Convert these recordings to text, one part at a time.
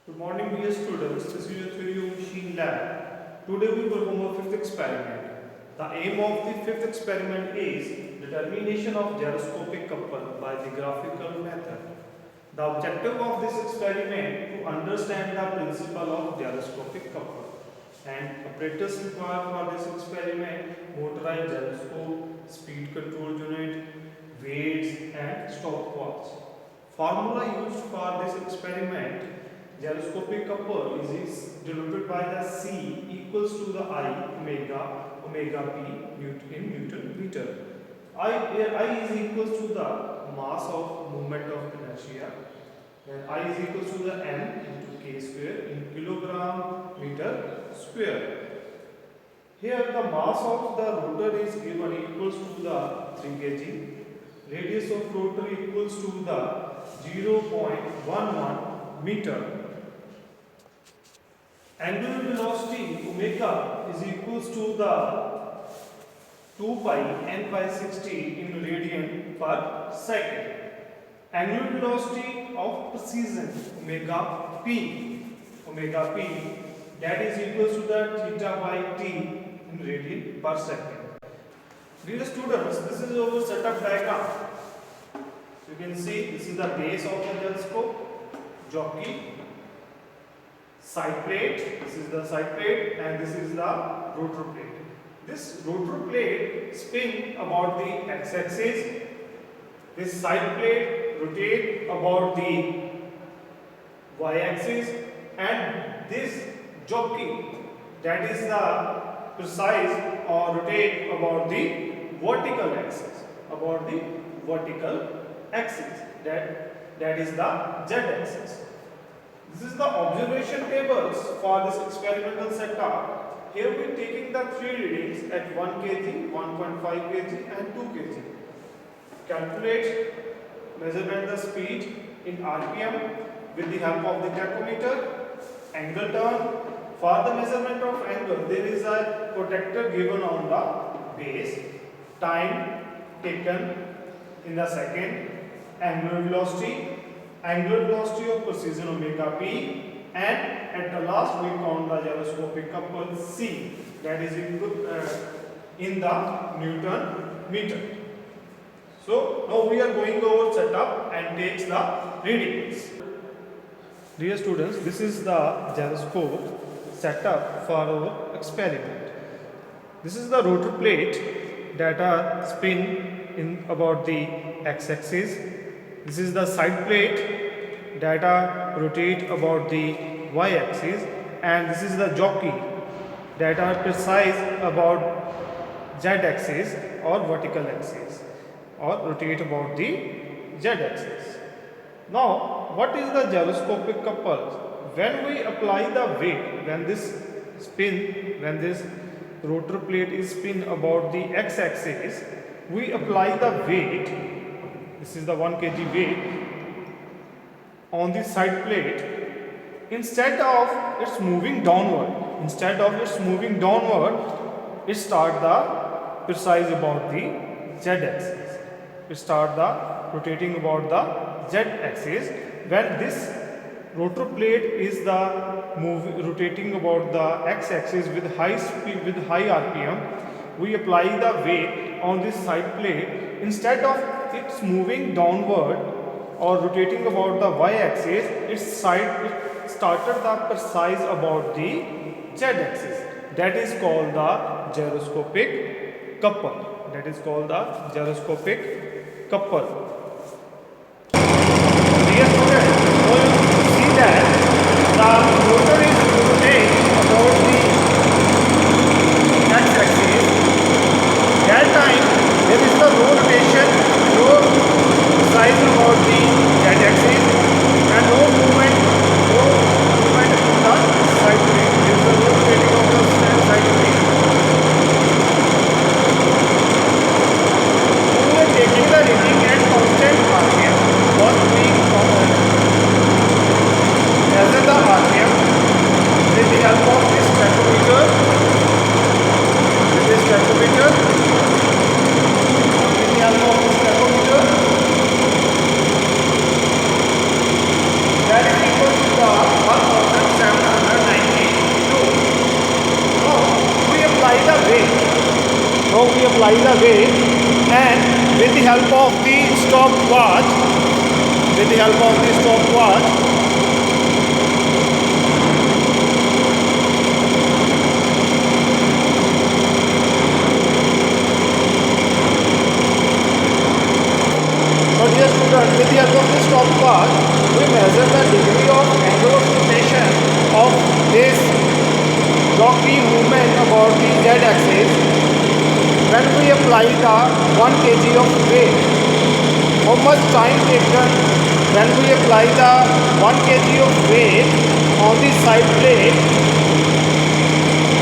Good morning dear students, this is your theory of machine lab. Today we perform a fifth experiment. The aim of the fifth experiment is determination of gyroscopic couple by the graphical method. The objective of this experiment to understand the principle of gyroscopic couple and apparatus required for this experiment: motorized gyroscope, speed control unit, weights and stopwatch. Formula used for this experiment: gyroscopic couple is denoted by the C equals to the I omega p in Newton meter. I is equals to the mass of moment of inertia, and I is equals to the m into k square in kilogram meter square. Here the mass of the rotor is given equals to the 3 kg. Radius of rotor equals to the 0.11 meter. Angular velocity omega is equals to the 2 pi n pi 60 in radian per second. Angular velocity of precision omega p that is equals to the theta by t in radian per second. Dear students, this is our setup diagram. You can see this is the base of the gyroscope, jockey, side plate, this is the side plate, and this is the rotor plate. This rotor plate spin about the x-axis, this side plate rotate about the y-axis, and this jockey, that is the precise or rotate about the vertical axis, that is the z-axis. This is the observation tables for this experimental setup. Here we are taking the three readings at 1 kg, 1.5 kg and 2 kg. Calculate, measurement the speed in RPM with the help of the tachometer. Angle turn. For the measurement of angle, there is a protector given on the base. Time taken in the second. Angular velocity of precision omega p, and at the last we count the gyroscopic couple C, that is in the Newton meter. So now we are going over setup and takes the readings. Dear students, this is the gyroscope setup for our experiment. This is the rotor plate that are spin in about the x-axis. This is the side plate that are rotate about the y-axis, and this is the jockey that are precise about z-axis or vertical axis or rotate about the z-axis. Now, what is the gyroscopic couple? When we apply the weight, when this rotor plate is spin about the x-axis, we apply the weight. This is the 1 kg weight on the side plate. Instead of it's moving downward, it start the precise about the z-axis. It start the rotating about the z-axis. When this rotor plate is the rotating about the x-axis with high speed, with high RPM, we apply the weight on this side plate. Instead of it's moving downward or rotating about the y-axis, it started the precise about the z-axis. That is called the gyroscopic couple. Dear students, so you see that the rotor is rotating about the x-axis. That time there is the rotation, size about the z-axis, and no movement in the side plate. There is the rotating of the side plate. We are taking the reading at apply the weight, and with the help of the stopwatch, but dear student, with the help of the stopwatch, we measure the degree of angle of rotation of this jockey movement about the z-axis when we apply the 1 kg of weight. How much time taken when we apply the 1 kg of weight on the side plate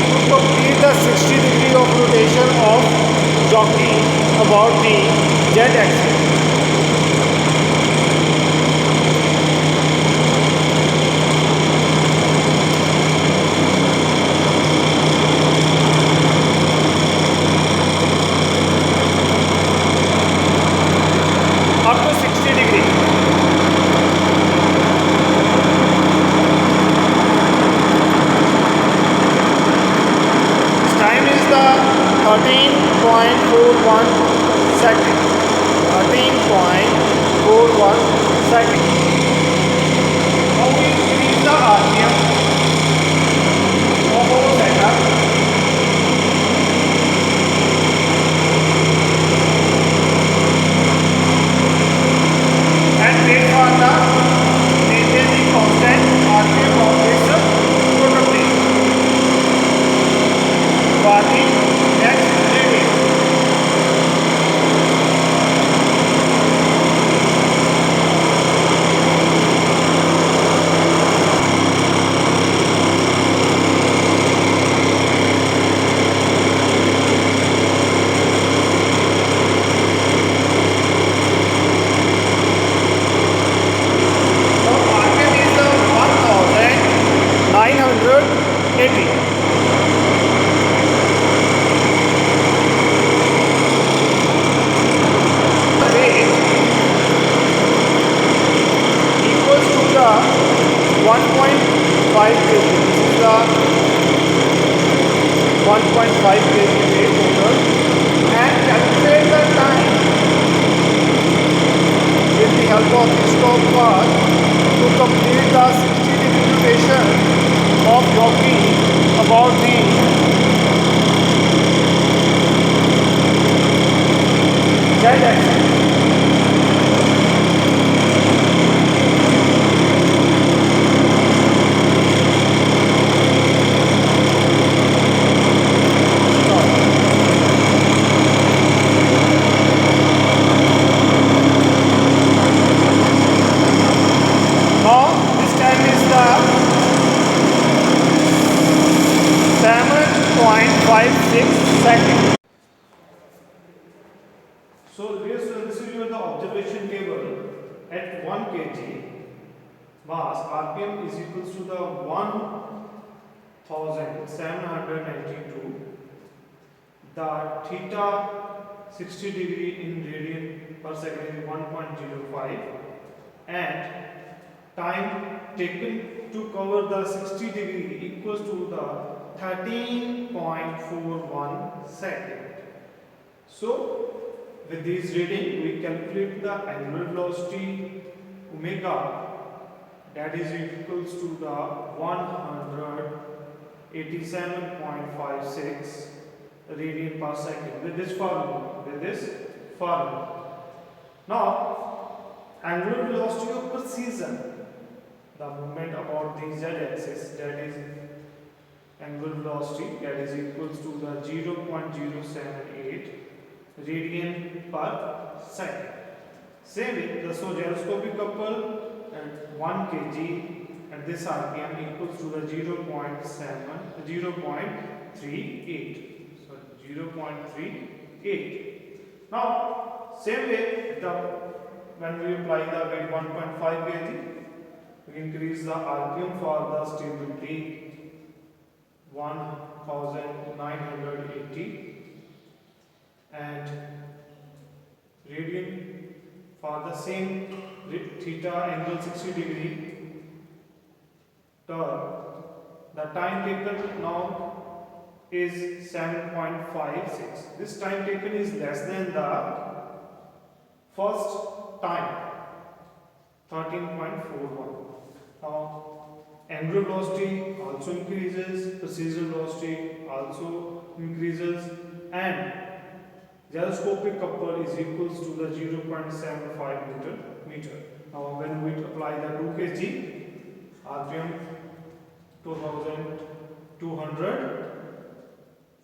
to complete the 60 degree of rotation of jockey about the z-axis. Up to 60 degree. Time is the 13.41 second. 13.41 second. Now we increase the RPM of our setup. And wait for the maintain the constant RPM of this prototype for the next reading. So RPM is the 1980. Weight equals to the 1.5 kg. This is the 1.5 kg weight total, and calculate the time with the help of the stopwatch to complete the 60 degree rotation of jockey about the z-axis. Now this time is the 7.56 seconds. So this is the observation table at 1 kg mass. RPM is equals to the 1792. The theta 60 degree in radian per second is 1.05, and time taken to cover the 60 degree equals to the 13.41 second. So with this reading we calculate the angular velocity omega, that is equals to the 187.56 radian per second with this formula. Now angular velocity of precision, the movement about the z-axis, that is angular velocity, that is equals to the 0.078 radian per second. Same way, so gyroscopic couple at 1 kg and this RPM equals to the 0.38. So 0.38. Now same way, when we apply the weight 1.5 kg, we increase the RPM for the stability 1980, and radian for the same theta angle 60 degree turn. The time taken now is 7.56. This time taken is less than the first time, 13.41. Now, angular velocity also increases, precision velocity also increases, and gyroscopic couple is equals to the 0.75 Newton meter. Now, when we apply the 2 kg RPM 2200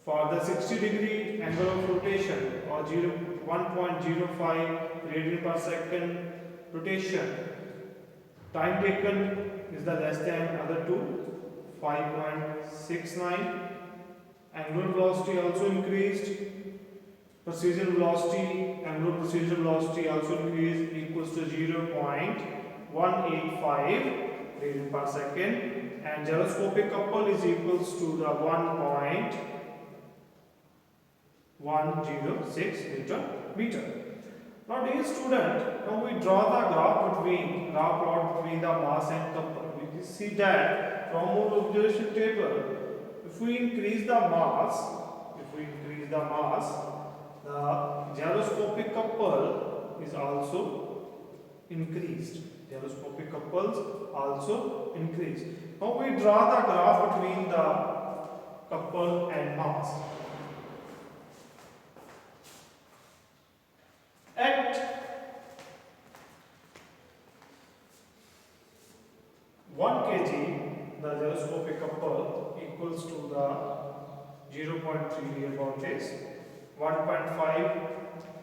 for the 60-degree angle of rotation or 1.05 radian per second rotation, time taken is the less than other two, 5.69. Angular velocity also increased, precision velocity, angular precision velocity also increased, equals to 0.185 radian per second, and gyroscopic couple is equals to the 1.106 Newton meter. Now, dear student, now we draw the graph plot between the mass and couple. We can see that from our observation table, if we increase the mass, the gyroscopic couple is also increased. Gyroscopic couples also increase. Now we draw the graph between the couple and mass. At 1 kg, the gyroscopic couple equals to the 0.3 nearby is. 1.5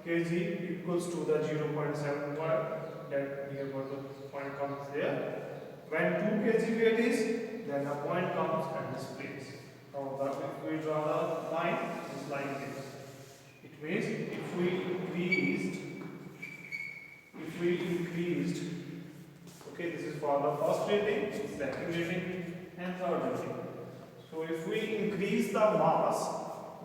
kg equals to the 0.75, that nearby the point comes there. When 2 kg weight is, then the point comes at this place. Now if we draw the line, it's like this. It means if we increased, okay, this is for the first rating, second rating, and third rating. So if we increase the mass,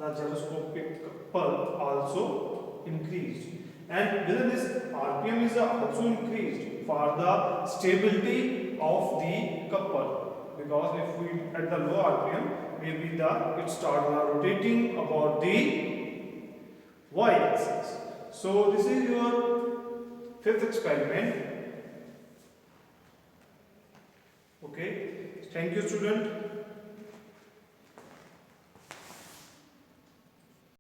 the gyroscopic couple also increased, and within this RPM is also increased for the stability of the couple, because if we at the low RPM, maybe it starts rotating about the y-axis. So this is your fifth experiment. Okay, thank you student.